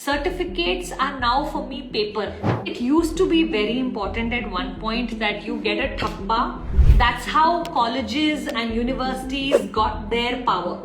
certificates are now for me paper. It used to be very important at one point that you get a thappa. That's how colleges and universities got their power.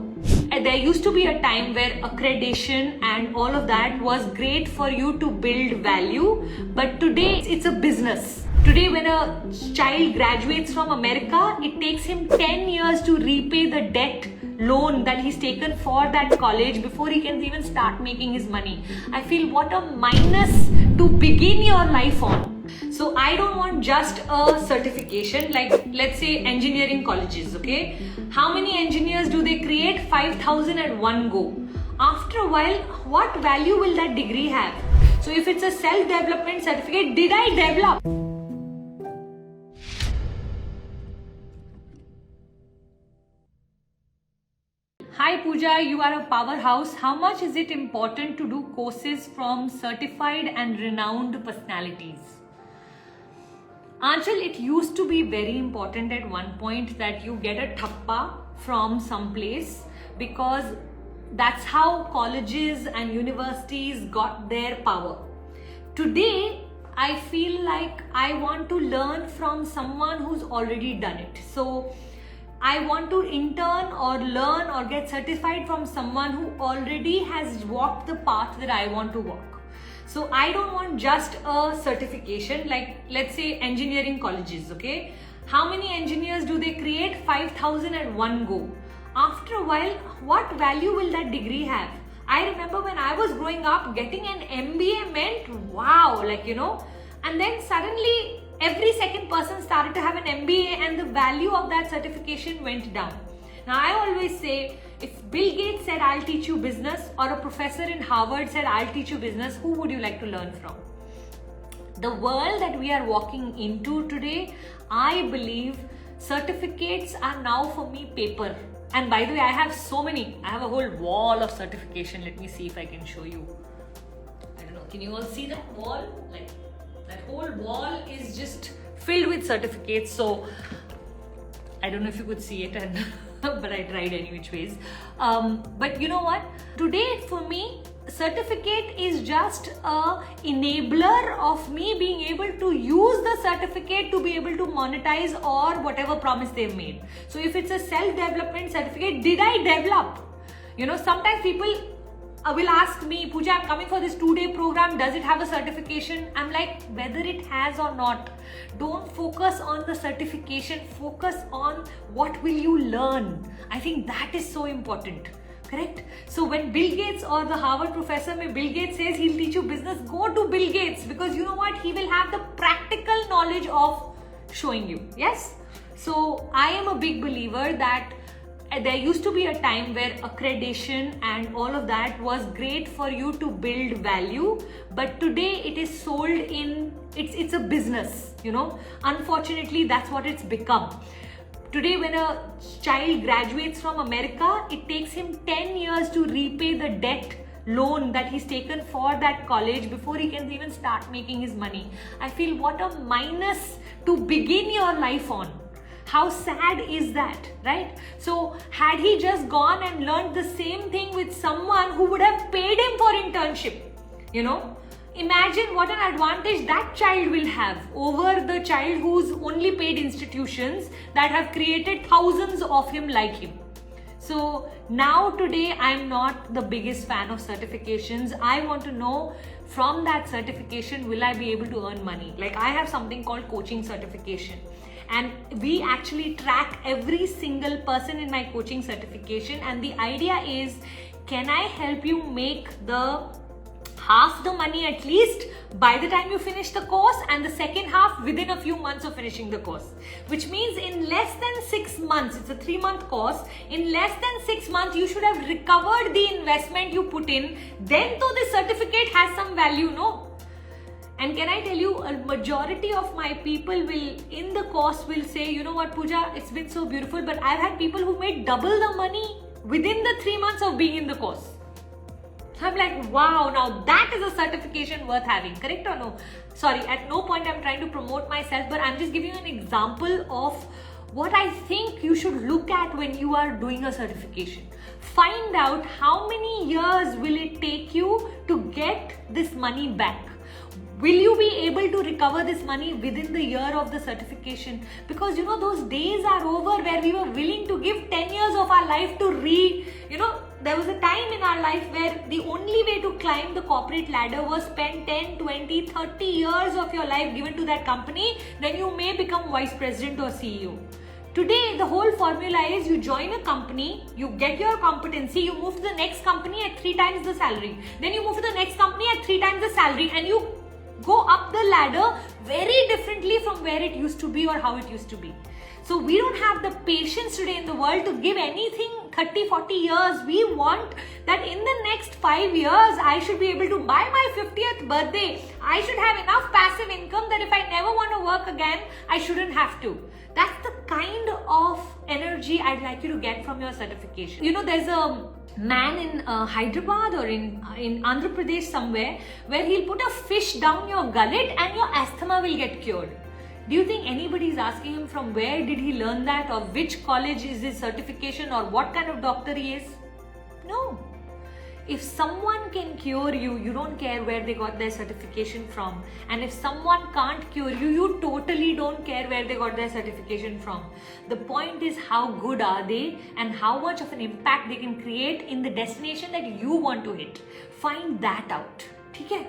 And there used to be a time where accreditation and all of that was great for you to build value, but today it's a business. Today, when a child graduates from America, it takes him 10 years to repay the debt loan that he's taken for that college before he can even start making his money. I feel what a minus to begin your life on. So I don't want just a certification, like let's say engineering colleges, okay? How many engineers do they create? 5,000 at one go. After a while, what value will that degree have? So if it's a self-development certificate, did I develop? Hi Puja, you are a powerhouse. How much is it important to do courses from certified and renowned personalities? Anchal, it used to be very important at one point that you get a thappa from some place, because that's how colleges and universities got their power. Today, I feel like I want to learn from someone who's already done it. So I want to intern or learn or get certified from someone who already has walked the path that I want to walk. So I don't want just a certification, like let's say engineering colleges, okay? How many engineers do they create? 5,000 at one go. After a while, what value will that degree have? I remember when I was growing up, getting an MBA meant wow, and then suddenly every second person started to have an MBA and the value of that certification went down. Now I always say, if Bill Gates said I'll teach you business, or a professor in Harvard said I'll teach you business, who would you like to learn from? The world that we are walking into today, I believe certificates are now for me paper. And by the way, I have so many. I have a whole wall of certification. Let me see if I can show you. I don't know. Can you all see that wall? Like that whole wall is just filled with certificates. So I don't know if you could see it, and but I tried any which ways. But you know what? Today for me, certificate is just a enabler of me being able to use the certificate to be able to monetize or whatever promise they've made. So if it's a self-development certificate, did I develop? Sometimes people will ask me, Puja, I'm coming for this 2-day program. Does it have a certification? I'm like, whether it has or not, don't focus on the certification. Focus on what will you learn. I think that is so important. Correct? So when Bill Gates or the Harvard professor, Bill Gates says he'll teach you business, go to Bill Gates, because you know what? He will have the practical knowledge of showing you. Yes? So I am a big believer that there used to be a time where accreditation and all of that was great for you to build value, but today it is sold in, it's a business, Unfortunately, that's what it's become. Today, when a child graduates from America, it takes him 10 years to repay the debt loan that he's taken for that college before he can even start making his money. I feel what a minus to begin your life on. How sad is that, right? So had he just gone and learned the same thing with someone who would have paid him for internship, imagine what an advantage that child will have over the child who's only paid institutions that have created thousands of him like him. So now today, I'm not the biggest fan of certifications. I want to know from that certification, will I be able to earn money? Like I have something called coaching certification. And we actually track every single person in my coaching certification. And the idea is, can I help you make half the money at least by the time you finish the course, and the second half within a few months of finishing the course? Which means in less than 6 months, it's a 3-month course, in less than 6 months, you should have recovered the investment you put in. Then though the certificate has some value, no? And can I tell you, a majority of my people in the course will say, you know what, Puja, it's been so beautiful, but I've had people who made double the money within the 3 months of being in the course. So I'm like, wow, now that is a certification worth having, correct or no? Sorry, at no point I'm trying to promote myself, but I'm just giving you an example of what I think you should look at when you are doing a certification. Find out how many years will it take you to get this money back? Will you be able to recover this money within the year of the certification? Because those days are over where we were willing to give 10 years of our life to there was a time in our life where the only way to climb the corporate ladder was spend 10, 20, 30 years of your life given to that company. Then you may become vice president or CEO. Today, the whole formula is you join a company, you get your competency, you move to the next company at 3 times the salary. Then you move to the next company at 3 times the salary, and you go up the ladder very differently from where it used to be or how it used to be. So we don't have the patience today in the world to give anything 30, 40 years. We want that in the next 5 years, I should be able to buy my 50th birthday. I should have enough passive income that if I never want to work again, I shouldn't have to. That's the kind of energy I'd like you to get from your certification. There's a man in Hyderabad or in Andhra Pradesh somewhere where he'll put a fish down your gullet and your asthma will get cured. Do you think anybody is asking him from where did he learn that, or which college is his certification, or what kind of doctor he is? No. If someone can cure you, you don't care where they got their certification from. And if someone can't cure you, you totally don't care where they got their certification from. The point is, how good are they and how much of an impact they can create in the destination that you want to hit. Find that out. Okay?